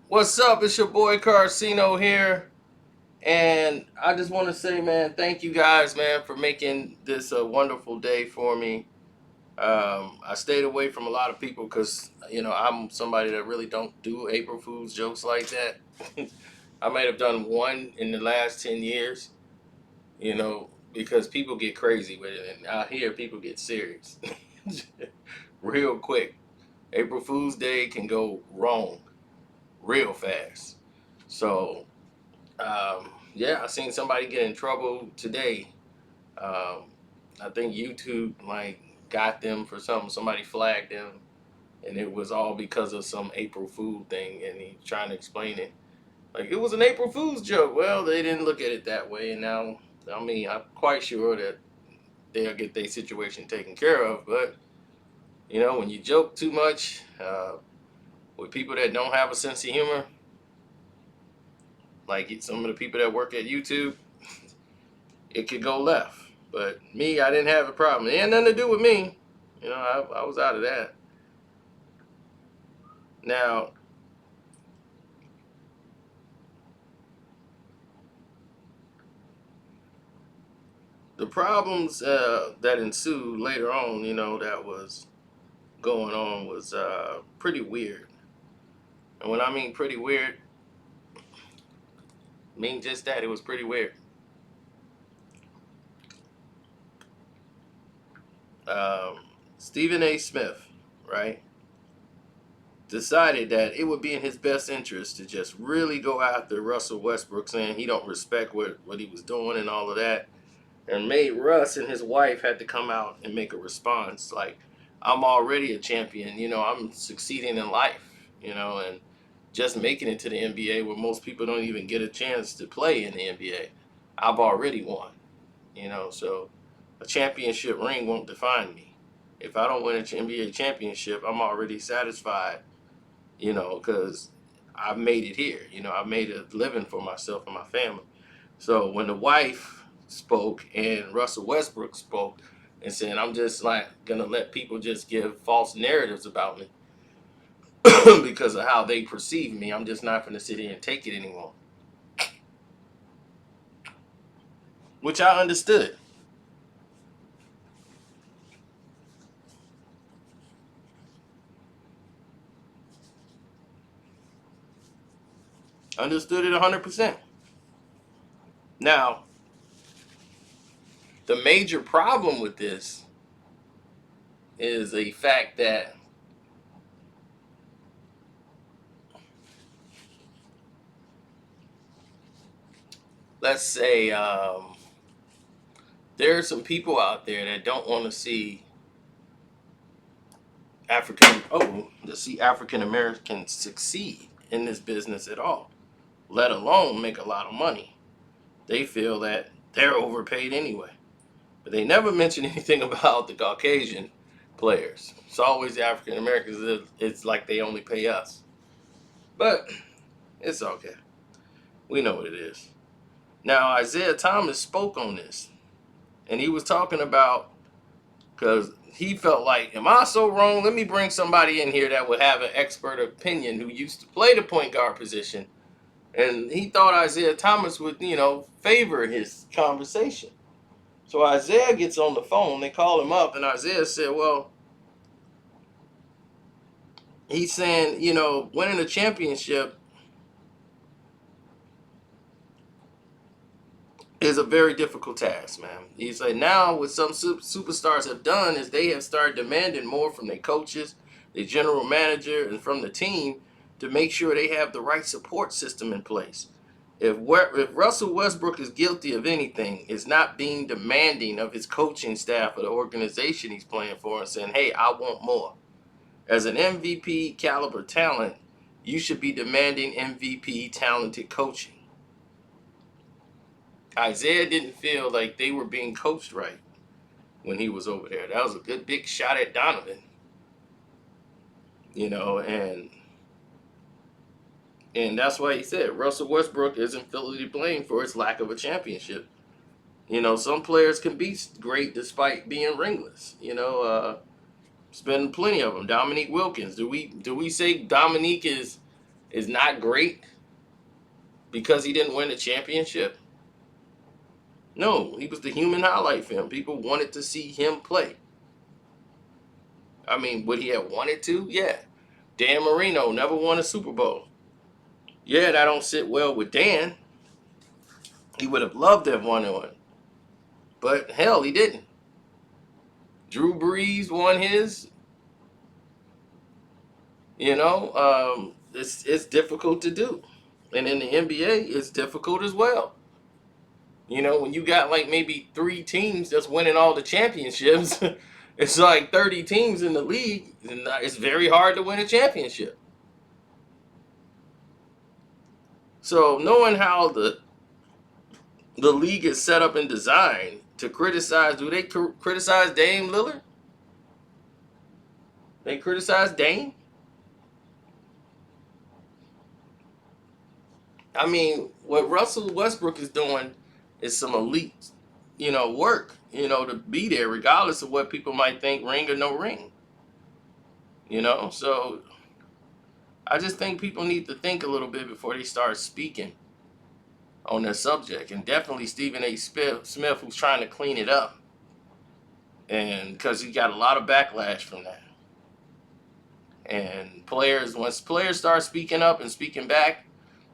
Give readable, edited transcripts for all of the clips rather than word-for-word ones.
What's up? It's your boy Carcino here. And I just want to say, man, thank you guys, man, for making this a wonderful day for me. I stayed away from a lot of people because, I'm somebody that really don't do April Fool's jokes like that. I might have done one in the last 10 years, because people get crazy with it. And out here, people get serious real quick. April Fool's Day can go wrong real fast. So, yeah, I seen somebody get in trouble today. Um, I think YouTube got them for something. Somebody flagged them, and it was all because of some April Fool thing. And he's trying to explain it like it was an April Fool's joke. Well, they didn't look at it that way, and now I'm quite sure that they'll get their situation taken care of. But when you joke too much with people that don't have a sense of humor, like some of the people that work at YouTube, it could go left. But me, I didn't have a problem. It had nothing to do with me. I was out of that. Now, the problems that ensued later on, that was going on was pretty weird. And when I mean pretty weird, I mean just that. It was pretty weird. Um, Stephen A. Smith, right, decided that it would be in his best interest to just really go after Russell Westbrook, saying he don't respect what he was doing and all of that, and made Russ and his wife had to come out and make a response like, I'm already a champion, I'm succeeding in life, and just making it to the NBA where most people don't even get a chance to play in the NBA. I've already won, so a championship ring won't define me. If I don't win an NBA championship, I'm already satisfied, because I've made it here. I've made a living for myself and my family. So when the wife spoke and Russell Westbrook spoke and said, I'm just like gonna let people just give false narratives about me because of how they perceive me. I'm just not gonna sit here and take it anymore. Which I understood. Understood it 100%. Now, the major problem with this is the fact that, let's say, there are some people out there that don't want to see African Americans succeed in this business at all, let alone make a lot of money. They feel that they're overpaid anyway. But they never mention anything about the Caucasian players. It's always the African Americans. It's like they only pay us. But it's okay. We know what it is. Now, Isiah Thomas spoke on this. And he was talking about, because he felt like, am I so wrong? Let me bring somebody in here that would have an expert opinion who used to play the point guard position. And he thought Isiah Thomas would, favor his conversation. So Isiah gets on the phone. They call him up, and Isiah said, well, he's saying, winning a championship is a very difficult task, man. He said now what some superstars have done is they have started demanding more from their coaches, the general manager, and from the team to make sure they have the right support system in place. If Russell Westbrook is guilty of anything, it's not being demanding of his coaching staff or the organization he's playing for and saying, hey, I want more. As an MVP caliber talent, you should be demanding MVP talented coaching. Isiah didn't feel like they were being coached right when he was over there. That was a good big shot at Donovan, and that's why he said Russell Westbrook isn't fully to blame for his lack of a championship. Some players can be great despite being ringless. There's been plenty of them. Dominique Wilkins. Do we say Dominique is is not great because he didn't win a championship? No, he was the human highlight film. People wanted to see him play. I mean, would he have wanted to? Yeah. Dan Marino never won a Super Bowl. Yeah, that don't sit well with Dan. He would have loved to have won one. But hell, he didn't. Drew Brees won his. It's difficult to do. And in the NBA, it's difficult as well. When you got like maybe 3 teams that's winning all the championships, it's like 30 teams in the league, and it's very hard to win a championship. So knowing how the league is set up and designed to criticize, do they criticize Dame Lillard? They criticize Dame? I mean, what Russell Westbrook is doing is some elite, work, to be there, regardless of what people might think, ring or no ring. So I just think people need to think a little bit before they start speaking on their subject. And definitely Stephen A. Smith, who's trying to clean it up. And because he got a lot of backlash from that. And once players start speaking up and speaking back,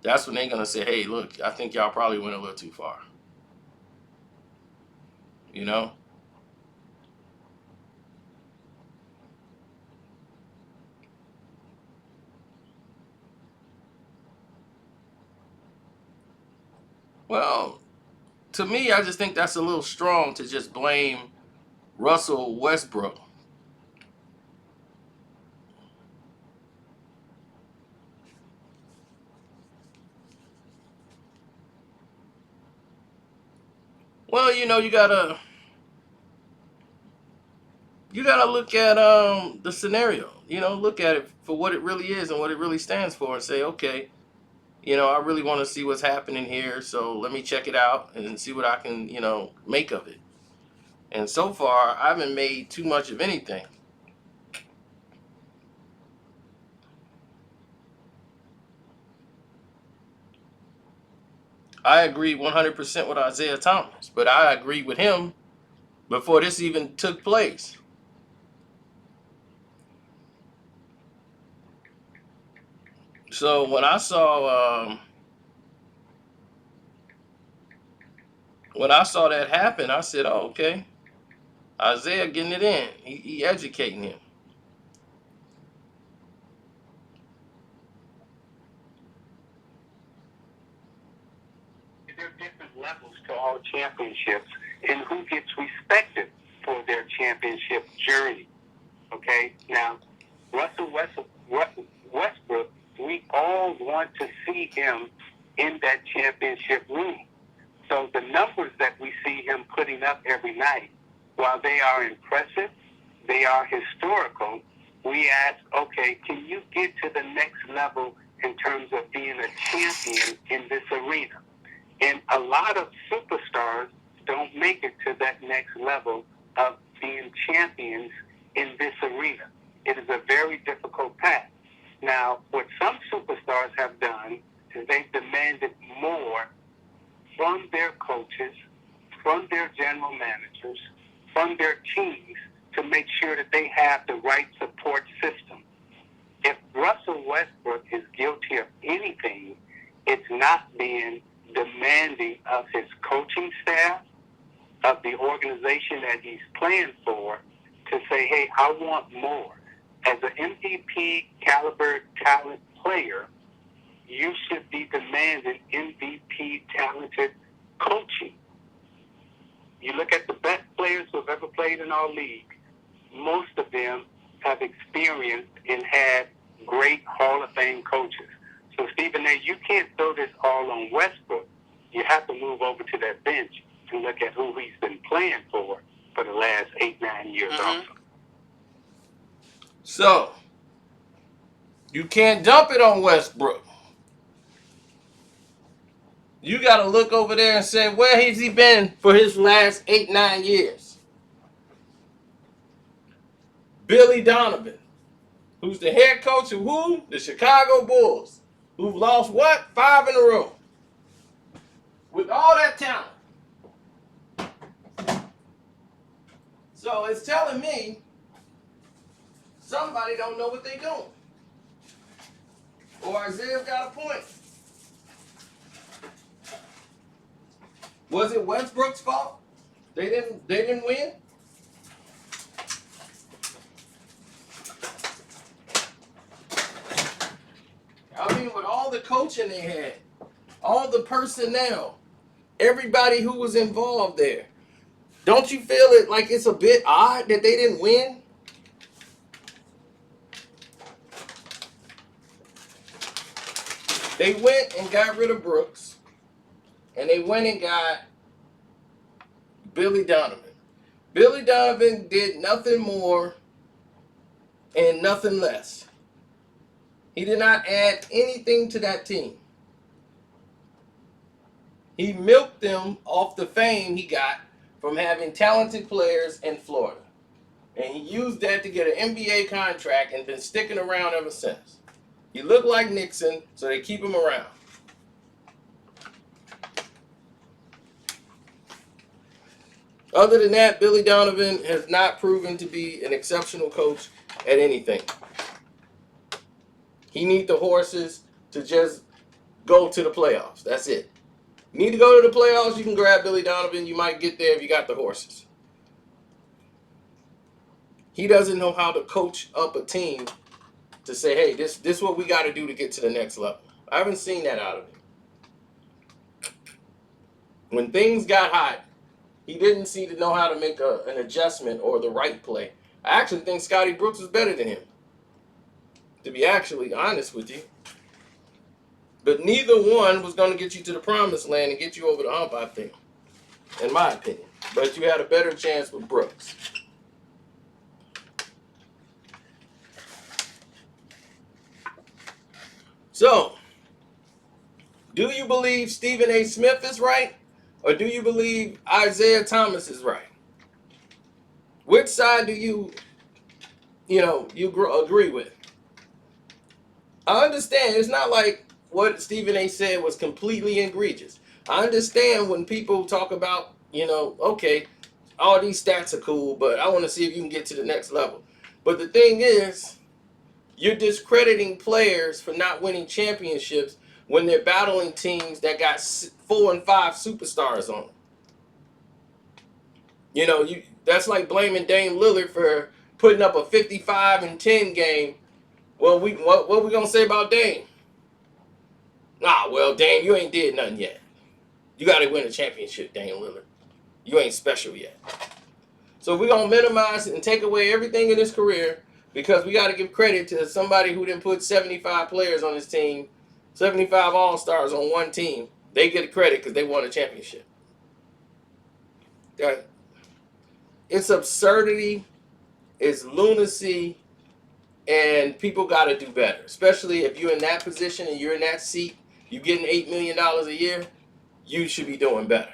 that's when they're going to say, hey, look, I think y'all probably went a little too far. Well, to me, I just think that's a little strong to just blame Russell Westbrook. Well, you gotta look at the scenario. Look at it for what it really is and what it really stands for, and say, okay, I really want to see what's happening here, so let me check it out and see what I can, make of it. And so far, I haven't made too much of anything. I agree 100% with Isiah Thomas, but I agreed with him before this even took place. So when I saw that happen, I said, "Oh, okay, Isiah getting it in. He educating him." There are different levels to all championships, and who gets respected for their championship journey. Okay, now Russell Westbrook, we all want to see him in that championship room. So the numbers that we see him putting up every night, while they are impressive, they are historical. We ask, okay, can you get to the next level in terms of being a champion in this arena? And a lot of superstars don't make it to that next level of being champions in this arena. It is a very difficult path. Now, what some superstars have done is they've demanded more from their coaches, from their general managers, from their teams to make sure that they have the right support system. If Russell Westbrook is guilty of anything, it's not being demanding of his coaching staff, of the organization that he's playing for, to say, hey, I want more. As an MVP caliber talent player, you should be demanding MVP talented coaching. You look at the best players who have ever played in our league, most of them have experienced and had great Hall of Fame coaches. So, Stephen A., you can't throw this all on Westbrook. You have to move over to that bench and look at who he's been playing for the last 8-9 years also. So, you can't dump it on Westbrook. You got to look over there and say, where has he been for his last 8-9 years? Billy Donovan, who's the head coach of who? The Chicago Bulls. who've lost what? 5 in a row. With all that talent. So it's telling me somebody don't know what they're doing. Or Isaiah got a point. Was it Westbrook's fault? They didn't win? I mean, with all the coaching they had, all the personnel, everybody who was involved there, don't you feel it like it's a bit odd that they didn't win? They went and got rid of Brooks, and they went and got Billy Donovan. Billy Donovan did nothing more and nothing less. He did not add anything to that team. He milked them off the fame he got from having talented players in Florida. And he used that to get an NBA contract and been sticking around ever since. He looked like Nixon, so they keep him around. Other than that, Billy Donovan has not proven to be an exceptional coach at anything. He needs the horses to just go to the playoffs. That's it. You need to go to the playoffs, you can grab Billy Donovan. You might get there if you got the horses. He doesn't know how to coach up a team to say, hey, this is what we got to do to get to the next level. I haven't seen that out of him. When things got hot, he didn't seem to know how to make an adjustment or the right play. I actually think Scotty Brooks is better than him, to be actually honest with you. But neither one was going to get you to the promised land and get you over the hump, I think, in my opinion. But you had a better chance with Brooks. So, do you believe Stephen A. Smith is right? Or do you believe Isiah Thomas is right? Which side do you agree with? I understand it's not like what Stephen A. said was completely egregious. I understand when people talk about, okay, all these stats are cool, but I want to see if you can get to the next level. But the thing is, you're discrediting players for not winning championships when they're battling teams that got 4 and 5 superstars on them. That's like blaming Dame Lillard for putting up a 55 and 10 game. Well, what we gonna say about Dame? Well, Dame, you ain't did nothing yet. You got to win a championship, Dame Lillard. You ain't special yet. So we're gonna minimize and take away everything in his career because we got to give credit to somebody who didn't put 75 players on his team, 75 all-stars on one team. They get credit because they won a championship. It's absurdity, it's lunacy, and people got to do better. Especially if you're in that position and you're in that seat, you're getting $8 million a year, you should be doing better.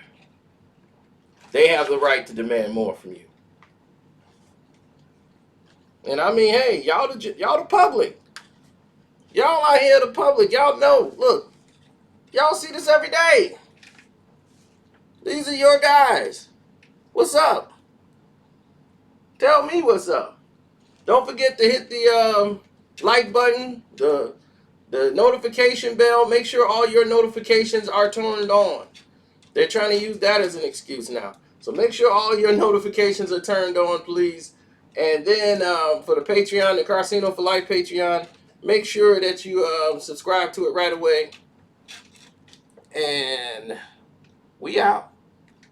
They have the right to demand more from you. And I mean, hey, y'all the public. Y'all out here, the public. Y'all know, look, y'all see this every day. These are your guys. What's up? Tell me what's up. Don't forget to hit the like button, the notification bell. Make sure all your notifications are turned on. They're trying to use that as an excuse now. So make sure all your notifications are turned on, please. And then for the Patreon, the Carcino for Life Patreon, make sure that you subscribe to it right away. And we out.